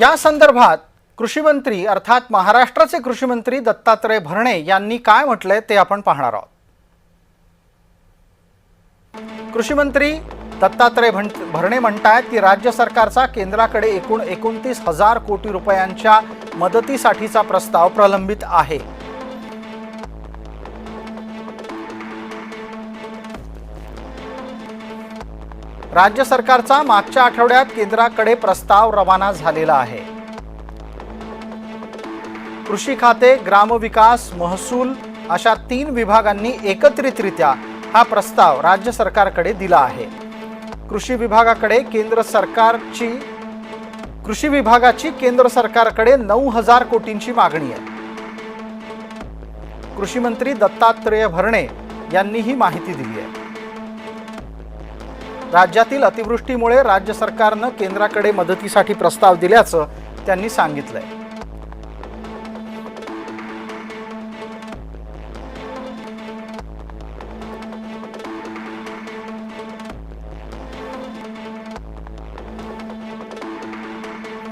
या संदर्भात कृषी मंत्री अर्थात महाराष्ट्राचे कृषी मंत्री दत्तात्रय भरणे यांनी काय म्हटलंय ते आपण पाहणार आहोत। कृषी मंत्री दत्तात्रय भरणे म्हणतात की राज्य सरकारचा केंद्राकडे एकूण 29,000 कोटी रुपयांच्या मदतीसाठीचा प्रस्ताव प्रलंबित आहे। राज्य सरकारचा मागच्या आठवड्यात केंद्राकडे प्रस्ताव रवाना झालेला आहे। कृषी खाते, ग्रामविकास, महसूल अशा 3 विभागांनी एकत्रितरित्या हा प्रस्ताव राज्य सरकारकडे दिला आहे। कृषी विभागाची केंद्र सरकारकडे 9,000 कोटींची मागणी आहे। कृषी मंत्री दत्तात्रय भरणे यांनी ही माहिती दिली आहे। राज्यातील अतिवृष्टीमुळे राज्य सरकारने केंद्राकडे मदतीसाठी प्रस्ताव दिल्याचं त्यांनी सांगितलंय।